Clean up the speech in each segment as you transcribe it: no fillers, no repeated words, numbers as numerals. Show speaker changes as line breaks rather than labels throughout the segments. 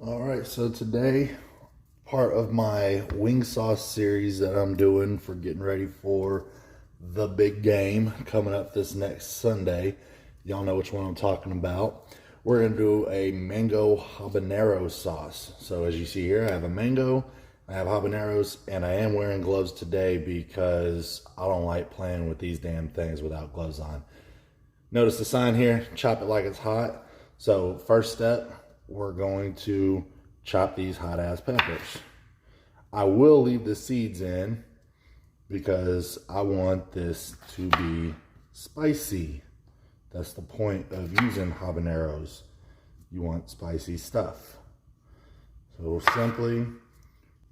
All right, so today, part of my wing sauce series that I'm doing for getting ready for the big game coming up this next Sunday. Y'all know which one I'm talking about. We're gonna do a mango habanero sauce. So as you see here, I have a mango, I have habaneros, and I am wearing gloves today because I don't like playing with these damn things without gloves on. Notice the sign here, chop it like it's hot. So first step, we're going to chop these hot ass peppers. I will leave the seeds in because I want this to be spicy. That's the point of using habaneros. You want spicy stuff. So simply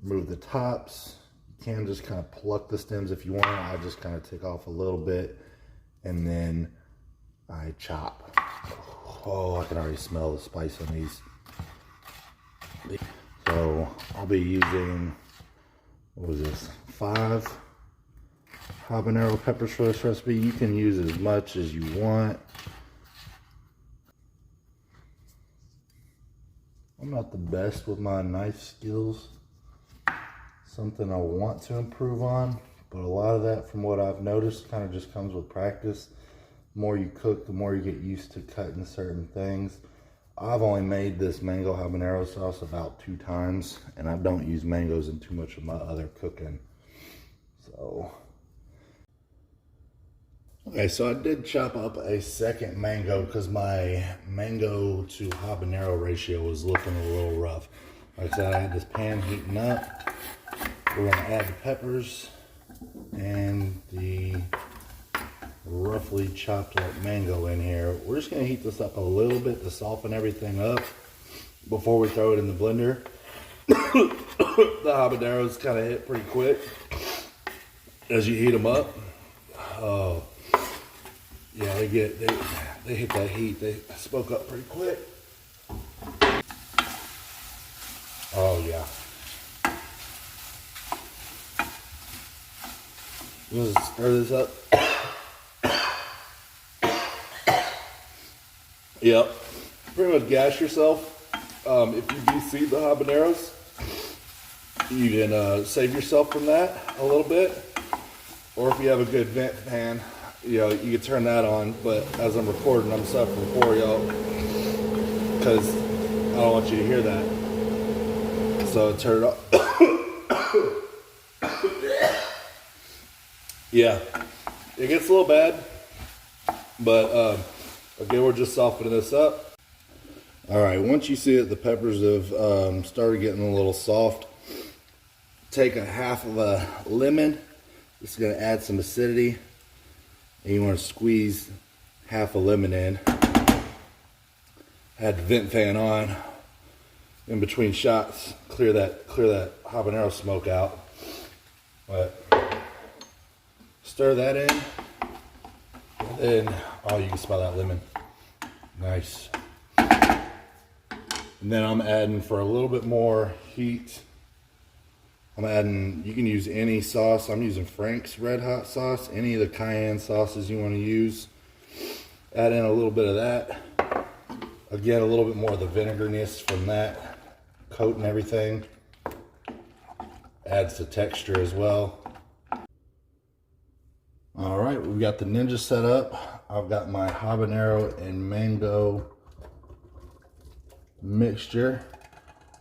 remove the tops. You can just kind of pluck the stems if you want. I just kind of take off a little bit and then I chop. Oh, I can already smell the spice on these. So I'll be using, what was this, 5 habanero peppers for this recipe. You can use as much as you want. I'm not the best with my knife skills. Something I want to improve on, but a lot of that, from what I've noticed, kind of just comes with practice. The more you cook, the more you get used to cutting certain things. I've only made this mango habanero sauce about 2 times, and I don't use mangoes in too much of my other cooking. So, okay, so I did chop up a second mango because my mango to habanero ratio was looking a little rough. Like I said, I had this pan heating up. We're gonna add the peppers and the roughly chopped up mango in here. We're just gonna heat this up a little bit to soften everything up before we throw it in the blender. The habaneros kind of hit pretty quick as you heat them up. Oh, yeah, they hit that heat. They smoke up pretty quick. Oh yeah. Just stir this up. Yep, pretty much gas yourself. If you deseed the habaneros, you can save yourself from that a little bit. Or if you have a good vent fan, you know, you can turn that on. But as I'm recording, I'm suffering for y'all because I don't want you to hear that. So turn it off. Yeah, it gets a little bad, but again, we're just softening this up. All right, once you see that the peppers have started getting a little soft, take a half of a lemon. This is going to add some acidity, and you want to squeeze half a lemon in. Add the vent fan on in between shots, clear that habanero smoke out. But stir that in, and then, oh, you can smell that lemon. Nice. And then I'm adding, for a little bit more heat, I'm adding, you can use any sauce. I'm using Frank's Red Hot sauce, any of the cayenne sauces you want to use. Add in a little bit of that. Again, a little bit more of the vinegarness from that coat and everything. Adds the texture as well. All right, we've got the Ninja set up. I've got my habanero and mango mixture.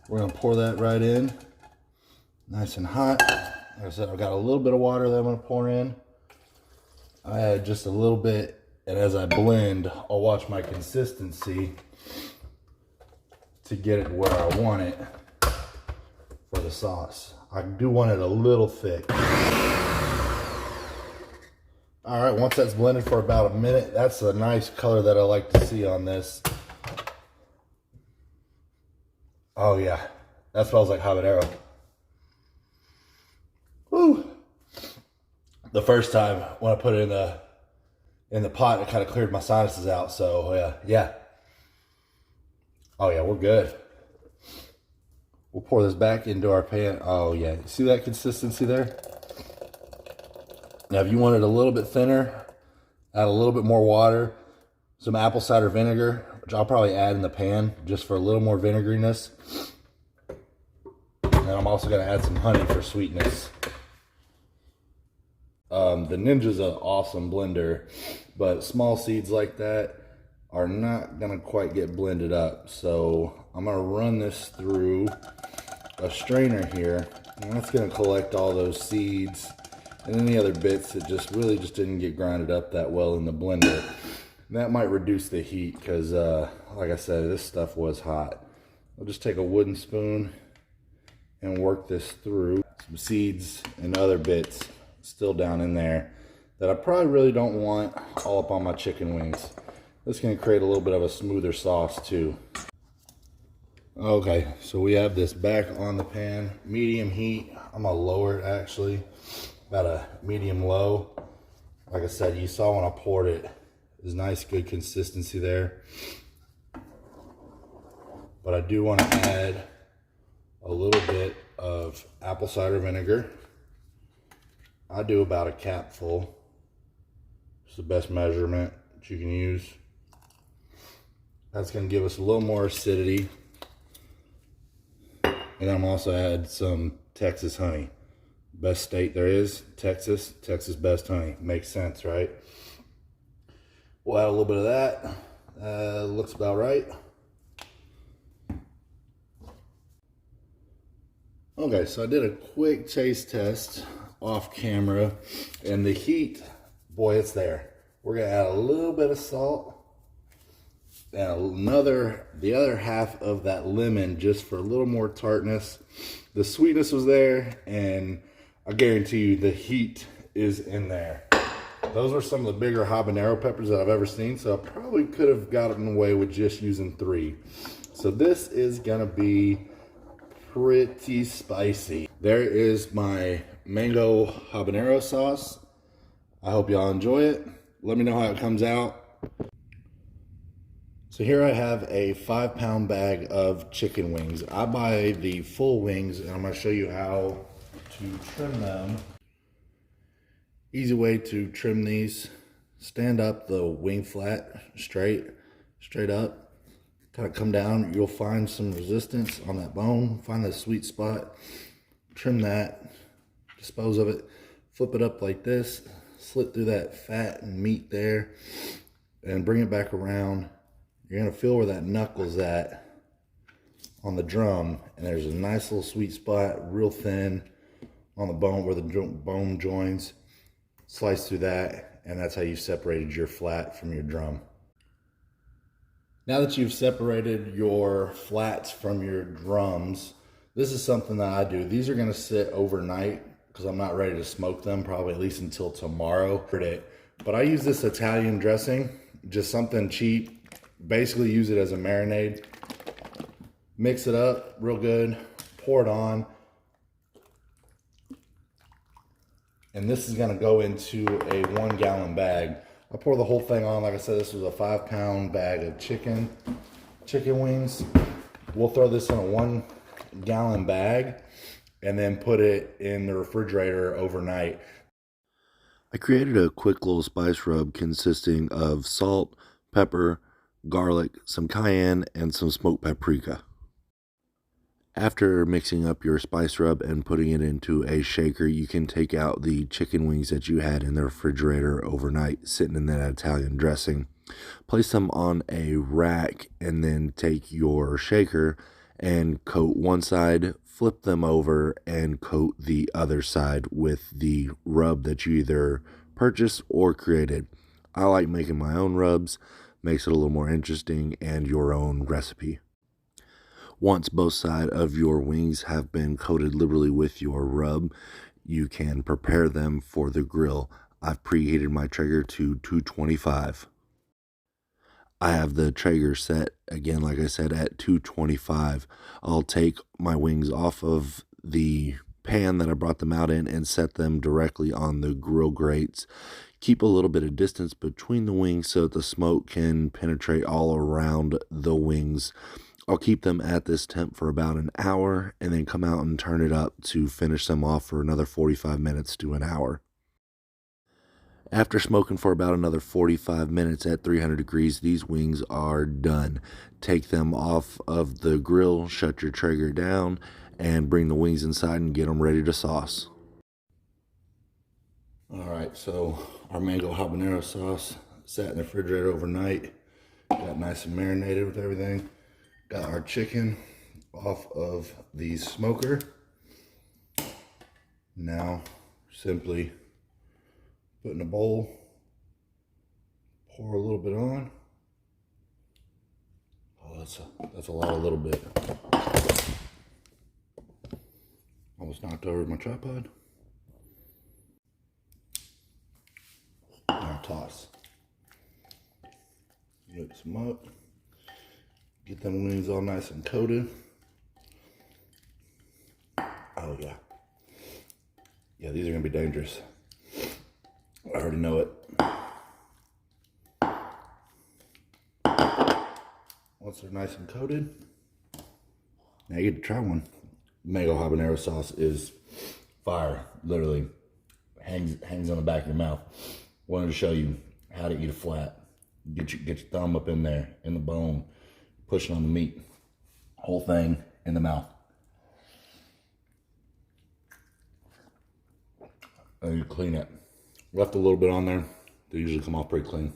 We're gonna pour that right in, nice and hot. Like I said, I've got a little bit of water that I'm gonna pour in. I add just a little bit, and as I blend, I'll watch my consistency to get it where I want it for the sauce. I do want it a little thick. All right, once that's blended for about a minute, that's a nice color that I like to see on this. Oh yeah, that smells like habanero. Woo! The first time when I put it in the pot, it kind of cleared my sinuses out. So yeah. Oh yeah, we're good. We'll pour this back into our pan. Oh yeah, see that consistency there? Now, if you want it a little bit thinner, add a little bit more water, some apple cider vinegar, which I'll probably add in the pan just for a little more vinegariness. And I'm also gonna add some honey for sweetness. The Ninja's an awesome blender, but small seeds like that are not gonna quite get blended up. So I'm gonna run this through a strainer here, and that's gonna collect all those seeds and any other bits that really just didn't get grinded up that well in the blender. And that might reduce the heat because, like I said, this stuff was hot. I'll just take a wooden spoon and work this through. Some seeds and other bits still down in there that I probably really don't want all up on my chicken wings. This is going to create a little bit of a smoother sauce too. Okay, so we have this back on the pan, medium heat. I'm gonna lower it actually, about a medium low. Like I said, you saw when I poured it, there's nice good consistency there. But I do want to add a little bit of apple cider vinegar. I do about a capful. It's the best measurement that you can use. That's going to give us a little more acidity. And I'm also add some Texas honey. Best state there is, Texas. Texas best honey. Makes sense, right? We'll add a little bit of that. Looks about right. Okay, so I did a quick taste test off camera, and the heat, boy, it's there. We're gonna add a little bit of salt and the other half of that lemon just for a little more tartness. The sweetness was there, and I guarantee you the heat is in there. Those are some of the bigger habanero peppers that I've ever seen, so I probably could have gotten away with just using 3. So this is gonna be pretty spicy. There is my mango habanero sauce. I hope y'all enjoy it. Let me know how it comes out. So here I have a 5-pound bag of chicken wings. I buy the full wings, and I'm gonna show you how to trim them. Easy way to trim these: stand up the wing flat straight up. Kind of come down, you'll find some resistance on that bone. Find the sweet spot, trim that, dispose of it, flip it up like this, slit through that fat and meat there, and bring it back around. You're gonna feel where that knuckle's at on the drum, and there's a nice little sweet spot, real thin on the bone where the bone joins. Slice through that, and that's how you separated your flat from your drum. Now that you've separated your flats from your drums, this is something that I do. These are gonna sit overnight because I'm not ready to smoke them, probably at least until tomorrow. But I use this Italian dressing, just something cheap. Basically use it as a marinade. Mix it up real good, pour it on. And this is gonna go into a 1-gallon bag. I pour the whole thing on. Like I said, this was a 5-pound bag of chicken wings. We'll throw this in a 1-gallon bag and then put it in the refrigerator overnight. I created a quick little spice rub consisting of salt, pepper, garlic, some cayenne, and some smoked paprika. After mixing up your spice rub and putting it into a shaker, you can take out the chicken wings that you had in the refrigerator overnight, sitting in that Italian dressing. Place them on a rack, and then take your shaker and coat one side, flip them over, and coat the other side with the rub that you either purchased or created. I like making my own rubs, makes it a little more interesting, and your own recipe. Once both sides of your wings have been coated liberally with your rub, you can prepare them for the grill. I've preheated my Traeger to 225. I have the Traeger set, again, like I said, at 225. I'll take my wings off of the pan that I brought them out in and set them directly on the grill grates. Keep a little bit of distance between the wings so that the smoke can penetrate all around the wings. I'll keep them at this temp for about an hour and then come out and turn it up to finish them off for another 45 minutes to an hour. After smoking for about another 45 minutes at 300 degrees, these wings are done. Take them off of the grill, shut your Traeger down, and bring the wings inside and get them ready to sauce. All right, so our mango habanero sauce sat in the refrigerator overnight. Got nice and marinated with everything. Got our chicken off of the smoker. Now, simply put in a bowl, pour a little bit on. Oh, that's a lot, a little bit. Almost knocked over my tripod. Now toss. Mix them up. Get them wings all nice and coated. Oh yeah. Yeah, these are gonna be dangerous. I already know it. Once they're nice and coated, now you get to try one. Mango habanero sauce is fire, literally. Hangs on the back of your mouth. Wanted to show you how to eat a flat. Get your thumb up in there, in the bone, pushing on the meat. Whole thing in the mouth. And you clean it. Left a little bit on there. They usually come off pretty clean.